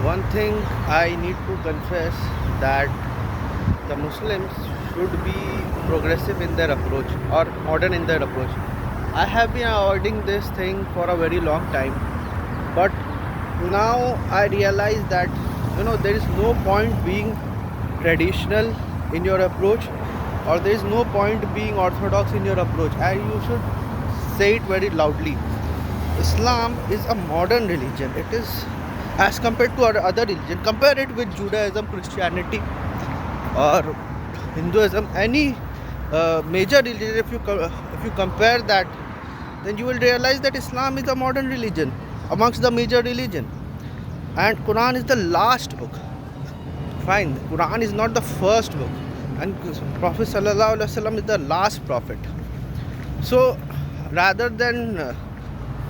One thing I need to confess that the Muslims should be progressive in their approach or modern in their approach. I have been avoiding this thing for a very long time, but now I realize that there is no point being traditional in your approach, or there is no point being orthodox in your approach, and you should say it very loudly. Islam is a modern religion. It is, as compared to other religion, compare it with Judaism, Christianity, or Hinduism, any major religion. If you compare that, then you will realize that Islam is a modern religion amongst the major religion, and Quran is the last book. Fine, Quran is not the first book, and Prophet Sallallahu Alaihi Wasallam is the last prophet. So, rather than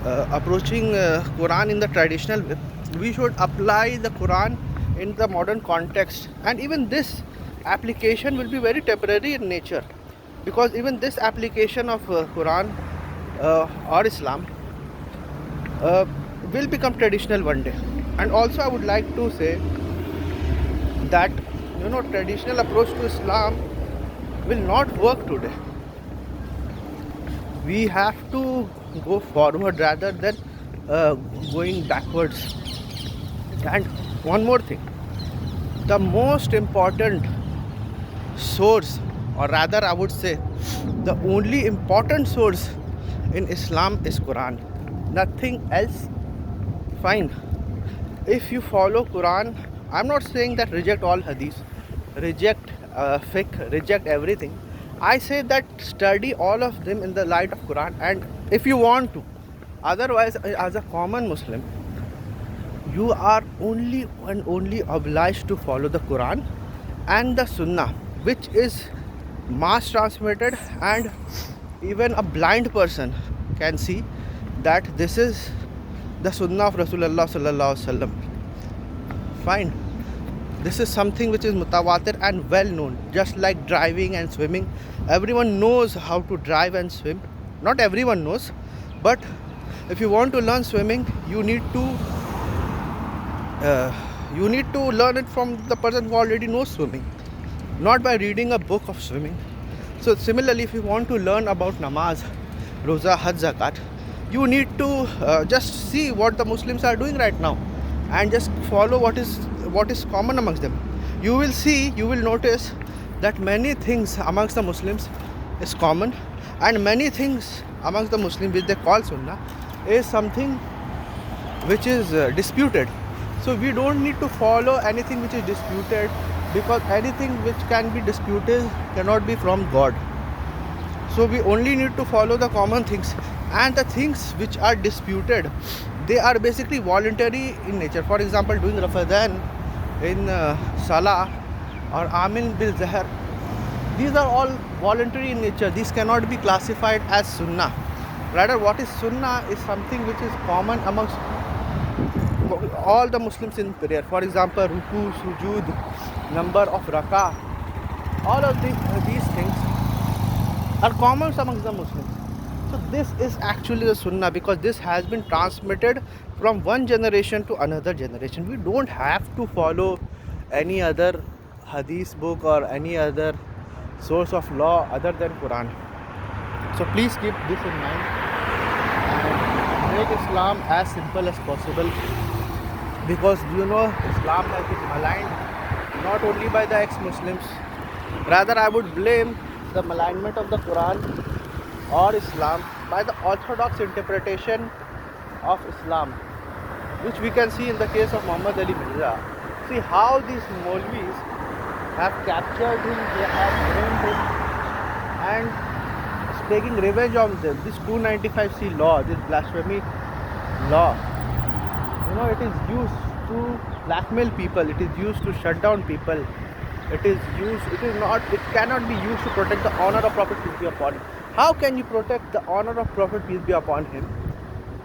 approaching Quran in the traditional way, we should apply the Quran in the modern context, and even this application will be very temporary in nature, because even this application of Quran or Islam uh, will become traditional one day. And also I would like to say that traditional approach to Islam will not work today. We have to go forward rather than going backwards. And one more thing, the most important source, or rather I would say the only important source in Islam is Quran, nothing else. Fine, if you follow Quran, I'm not saying that reject all hadith, reject fiqh, reject everything. I say that study all of them in the light of Quran, and if you want to. Otherwise, as a common Muslim, you are only and only obliged to follow the Quran and the Sunnah, which is mass transmitted, and even a blind person can see that this is the Sunnah of Rasulullah Sallallahu Alaihi Wasallam. Fine. This is something which is mutawatir and well known, just like driving and swimming. Everyone knows how to drive and swim. Not everyone knows, but if you want to learn swimming, you need to learn it from the person who already knows swimming, not by reading a book of swimming. So similarly, if you want to learn about namaz, roza, hajj, zakat, you need to just see what the Muslims are doing right now, and just follow what is common amongst them. You will notice that many things amongst the Muslims is common, and many things amongst the Muslims which they call Sunnah is something which is disputed. So we don't need to follow anything which is disputed, because anything which can be disputed cannot be from God. So we only need to follow the common things, and the things which are disputed, they are basically voluntary in nature. For example, doing Ramadan in Salah or Amin bil Zahar, these are all voluntary in nature. These cannot be classified as Sunnah. Rather, what is Sunnah is something which is common amongst all the Muslims in prayer. For example, Ruku, Sujood, number of Rakah, all of these things are common amongst the Muslims. So this is actually the Sunnah, because this has been transmitted from one generation to another generation. We don't have to follow any other hadith book or any other source of law other than Quran. So please keep this in mind and make Islam as simple as possible, because Islam has been maligned not only by the ex-Muslims. Rather, I would blame the malignment of the Quran or Islam by the orthodox interpretation of Islam, which we can see in the case of Muhammad Ali Mirza. See how these Maulvis have captured him, they have framed him, and taking revenge on them. This 295C law, this blasphemy law, it is used to blackmail people, it is used to shut down people, it cannot be used to protect the honor of Prophet peace be upon him. How can you protect the honor of Prophet peace be upon him?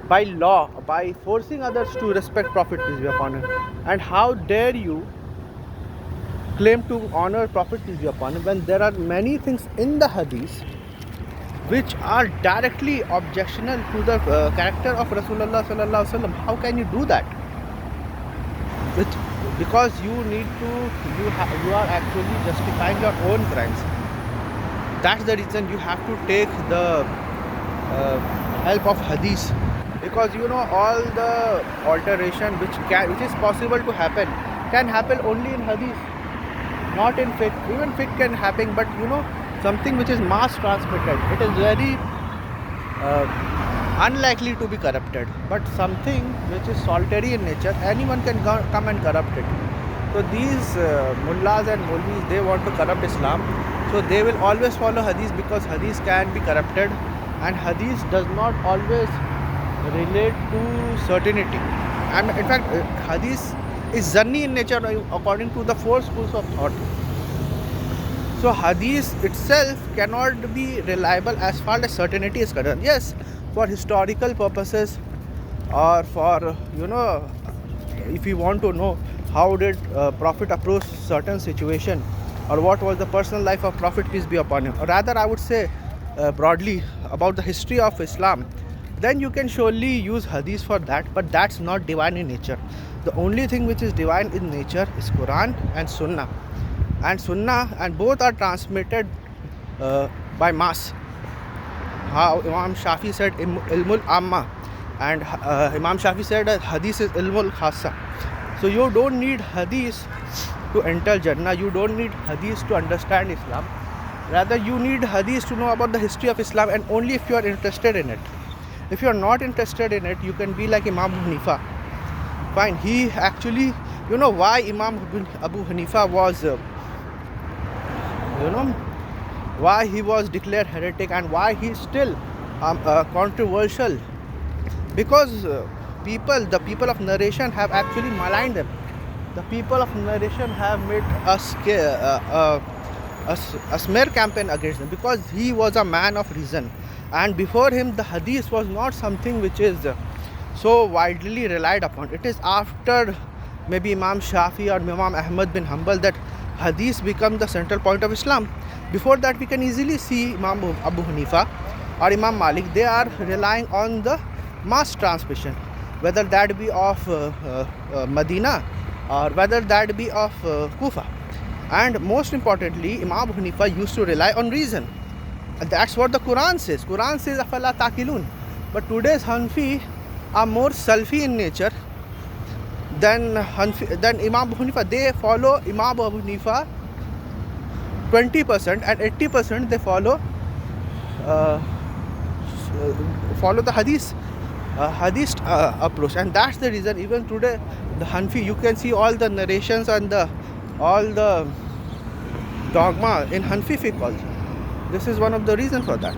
By law, by forcing others to respect Prophet peace be upon him. And how dare you claim to honor Prophet peace be upon him when there are many things in the hadith which are directly objectionable to the character of Rasulullah Sallallahu Alaihi Wasallam? How can you do that? which because you need to you are actually justifying your own crimes. That's the reason you have to take the help of hadith, because all the alteration which is possible to happen can happen only in hadith, not in fiqh. Even fiqh can happen, but something which is mass transmitted, it is very unlikely to be corrupted. But something which is solitary in nature, anyone can come and corrupt it. So these mullahs and maulvis, they want to corrupt Islam, so they will always follow hadith, because hadith can be corrupted, and hadith does not always relate to certainty. And in fact, hadith is zanni in nature according to the four schools of thought. So hadith itself cannot be reliable as far as certainty is concerned. Yes, for historical purposes, or for if you want to know how did Prophet approach certain situation, or what was the personal life of Prophet, peace be upon him, or rather I would say broadly about the history of Islam, then you can surely use hadith for that. But that's not divine in nature. The only thing which is divine in nature is Quran and Sunnah. And both are transmitted by mass. How Imam Shafi said ilmul amma, and Imam Shafi said hadith is ilmul khassa. So you don't need hadith to enter Jannah, you don't need hadith to understand Islam. Rather, you need hadith to know about the history of Islam, and only if you are interested in it. If you are not interested in it, you can be like Imam Abu Hanifa. Fine, he actually, why Imam Abu Hanifa was why he was declared heretic, and why he is still controversial, because the people of narration have actually maligned him. The people of narration have made a smear campaign against him, because he was a man of reason, and before him the hadith was not something which is so widely relied upon. It is after maybe Imam Shafi or Imam Ahmad bin Hanbal that hadith become the central point of Islam. Before that, we can easily see Imam Abu Hanifa or Imam Malik, they are relying on the mass transmission, whether that be of Medina or whether that be of Kufa. And most importantly, Imam Abu Hanifa used to rely on reason. And that's what the Quran says. Quran says, Afala taqilun. But today's Hanfi are more Salfi in nature than Imam Abu Hanifa. They follow Imam Abu Hanifa 20%, and 80% they follow the hadith approach. And that's the reason even today the Hanfi, you can see all the narrations and all the dogma in Hanfi fiqh also. This is one of the reasons for that.